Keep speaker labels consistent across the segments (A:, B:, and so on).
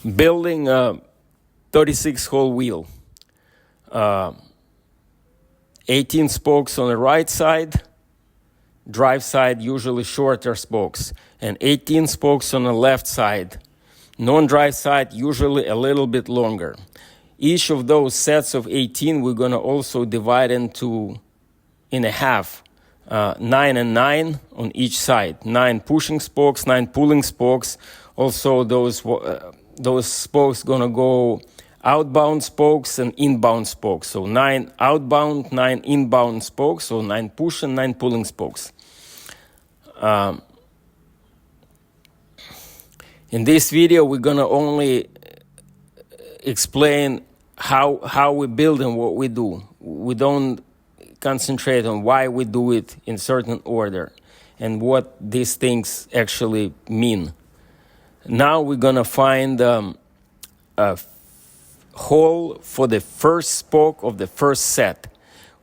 A: Building a 36-hole wheel. 18 spokes on the right side, drive side usually shorter spokes, and 18 spokes on the left side, non-drive side usually a little bit longer. Each of those sets of 18 we're going to also divide in a half, 9 and 9 on each side, 9 pushing spokes, 9 pulling spokes. Also those spokes going to go outbound spokes and inbound spokes. So 9 outbound, 9 inbound spokes, so 9 push and 9 pulling spokes. In this video, we're going to only explain how we build and what we do. We don't concentrate on why we do it in certain order and what these things actually mean. Now we're going to find a hole for the first spoke of the first set.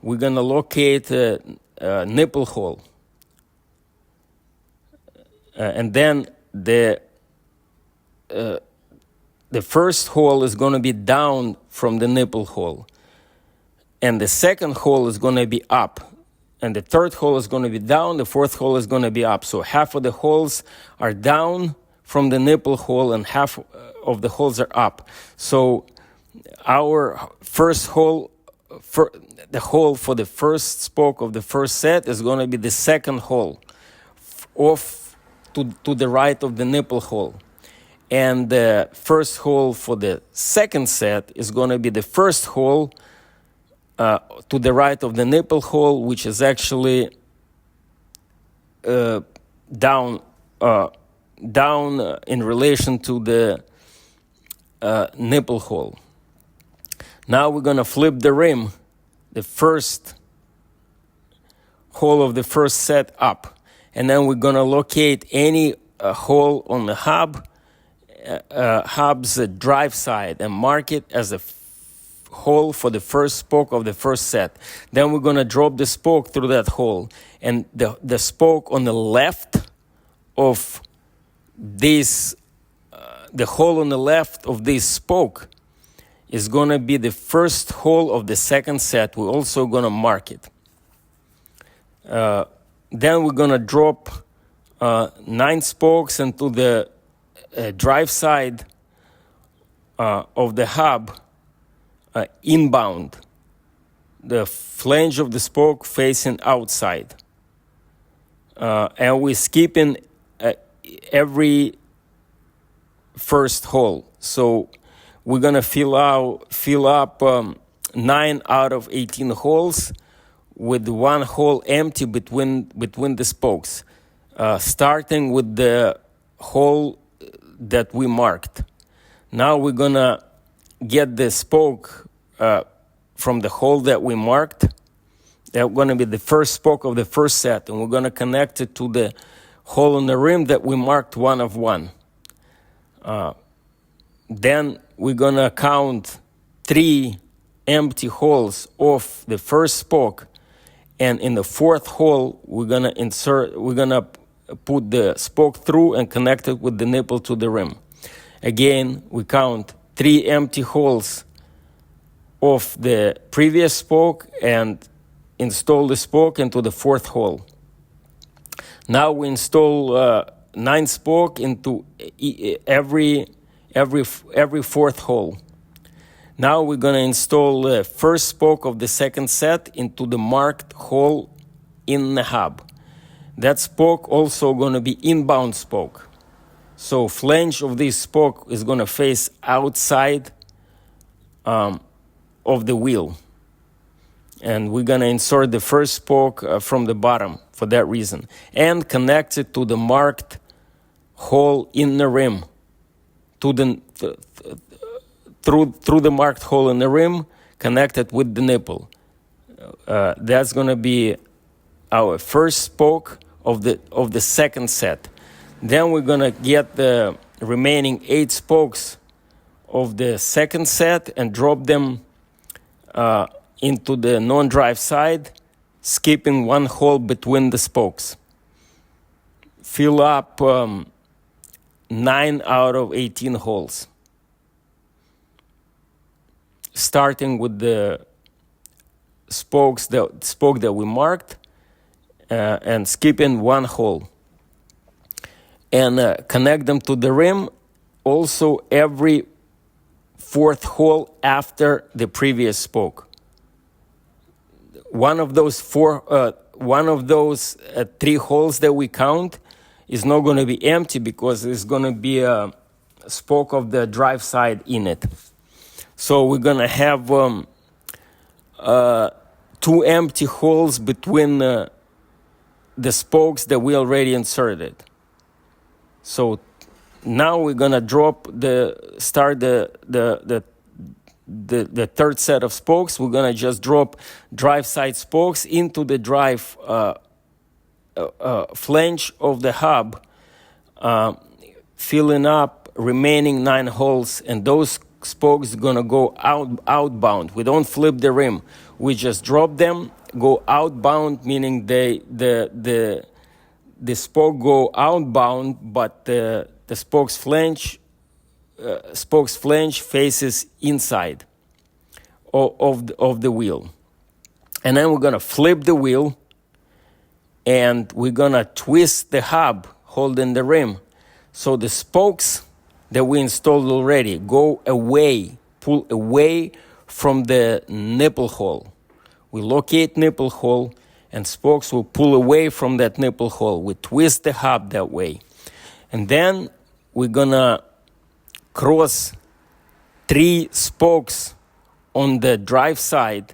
A: We're going to locate a nipple hole. And then the first hole is going to be down from the nipple hole. And the second hole is going to be up. And the third hole is going to be down. The fourth hole is going to be up. So half of the holes are down from the nipple hole and half of the holes are up. So our first hole, the hole for the first spoke of the first set is going to be the second hole off to the right of the nipple hole. And the first hole for the second set is going to be the first hole to the right of the nipple hole, which is actually down in relation to the nipple hole. Now we're going to flip the rim, the first hole of the first set up. And then we're going to locate any hole on the hub's drive side and mark it as a hole for the first spoke of the first set. Then we're going to drop the spoke through that hole. And the spoke on the left of this, the hole on the left of this spoke is going to be the first hole of the second set. We're also going to mark it. Then we're going to drop 9 spokes into the drive side of the hub inbound, the flange of the spoke facing outside. And we're skipping every first hole. So we're going to fill up 9 out of 18 holes with 1 hole empty between the spokes, starting with the hole that we marked. Now we're going to get the spoke from the hole that we marked. That's going to be the first spoke of the first set, and we're going to connect it to the hole in the rim that we marked 1 of 1. Then we're going to count 3 empty holes off the first spoke, and in the fourth hole we're going to put the spoke through and connect it with the nipple to the rim. Again, we count 3 empty holes off the previous spoke and install the spoke into the fourth hole. Now we install 9 spoke into every fourth hole. Now we're going to install the first spoke of the second set into the marked hole in the hub. That spoke also going to be inbound spoke. So flange of this spoke is going to face outside of the wheel. And we're going to insert the first spoke from the bottom for that reason. And connect it to the marked hole in the rim. Through the marked hole in the rim, connected with the nipple. That's going to be our first spoke of the second set. Then we're going to get the remaining 8 spokes of the second set and drop them into the non-drive side, skipping 1 hole between the spokes. Fill up 9 out of 18 holes. starting with the spoke that we marked, and skipping one hole, and connect them to the rim also every fourth hole after the previous spoke. One of those three holes that we count is not going to be empty because there's going to be a spoke of the drive side in it. So we're going to have two empty holes between the spokes that we already inserted. So now we're going to start the third set of spokes. We're going to just drop drive side spokes into the drive flange of the hub, filling up remaining 9 holes, and those spokes are going to go outbound. We don't flip the rim. We just drop them, go outbound, meaning the spoke go outbound, but the spokes flange faces inside of the wheel. And then we're going to flip the wheel, and we're going to twist the hub holding the rim. So the spokes that we installed already pull away from the nipple hole. We locate nipple hole, and spokes will pull away from that nipple hole. We twist the hub that way. And then we're going to cross 3 spokes on the drive side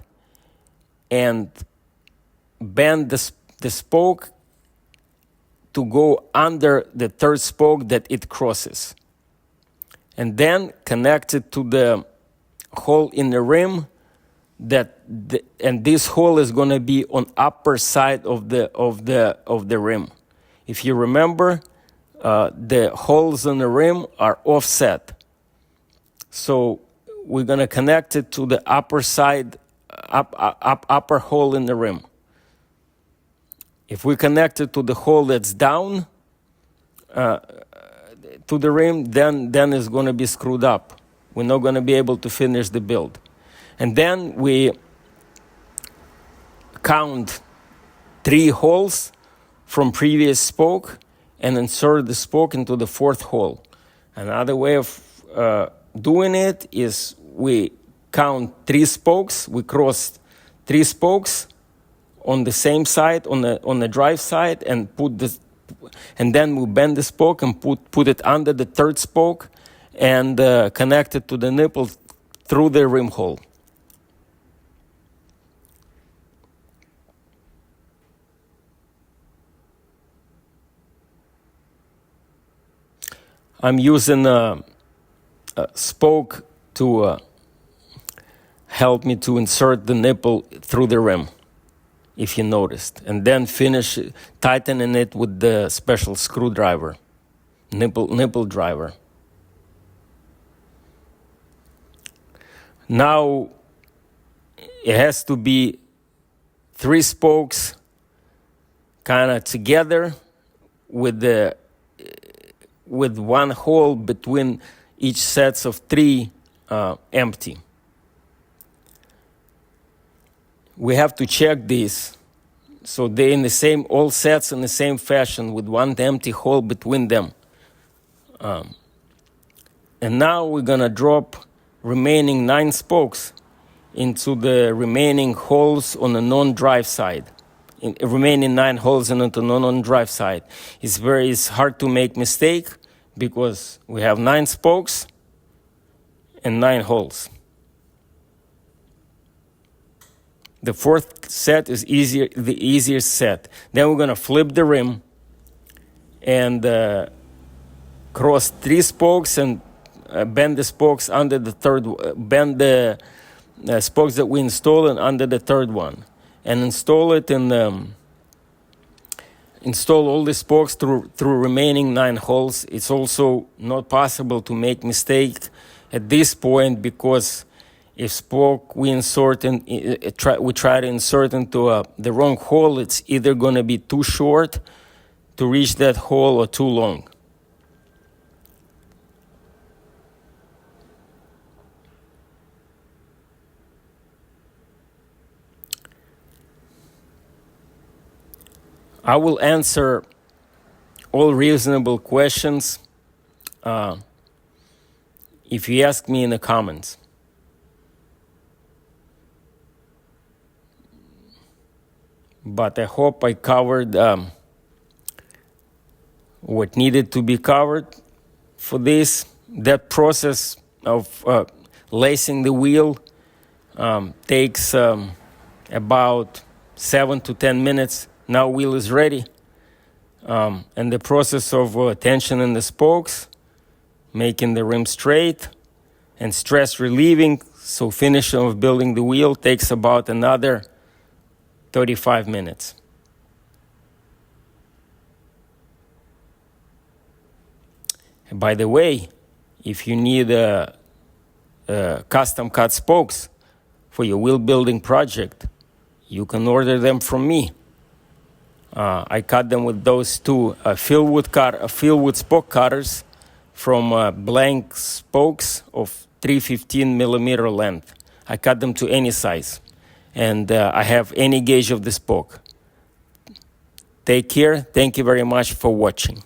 A: and bend the spoke to go under the third spoke that it crosses. And then connect it to the hole in the rim and this hole is going to be on upper side of the rim. If you remember, the holes in the rim are offset. So we're going to connect it to the upper side, upper hole in the rim. If we connect it to the hole that's down to the rim, then it's going to be screwed up. We're not going to be able to finish the build. And then we count 3 holes from previous spoke and insert the spoke into the 4th hole. Another way of doing it is we count 3 spokes. We cross 3 spokes on the same side, on the drive side, and then we bend the spoke and put it under the 3rd spoke and connect it to the nipple through the rim hole. I'm using a spoke to help me to insert the nipple through the rim, if you noticed, and then finish tightening it with the special screwdriver, nipple driver. Now it has to be 3 spokes kind of together with one hole between each sets of 3 empty. We have to check these so they're in the same, all sets in the same fashion with one empty hole between them. And now we're gonna drop remaining 9 spokes into the remaining holes on the non-drive side. Remaining 9 holes on the non-drive side. It's hard to make mistake because we have 9 spokes and 9 holes. The 4th set is the easiest set. Then we're gonna flip the rim and cross 3 spokes and bend the spokes under the bend the spokes that we install and under the 3rd one, and install it and install all the spokes through remaining 9 holes. It's also not possible to make mistake at this point because if spoke we try to insert into the wrong hole, it's either going to be too short to reach that hole or too long. I will answer all reasonable questions if you ask me in the comments. But I hope I covered what needed to be covered for this. That process of lacing the wheel takes about 7 to 10 minutes. Now wheel is ready. And the process of tensioning the spokes, making the rim straight, and stress relieving, so finishing of building the wheel takes about another 35 minutes. And by the way, if you need custom cut spokes for your wheel building project, you can order them from me. I cut them with those two Fieldwood spoke cutters from blank spokes of 315 millimeter length. I cut them to any size, and I have any gauge of the spoke. Take care. Thank you very much for watching.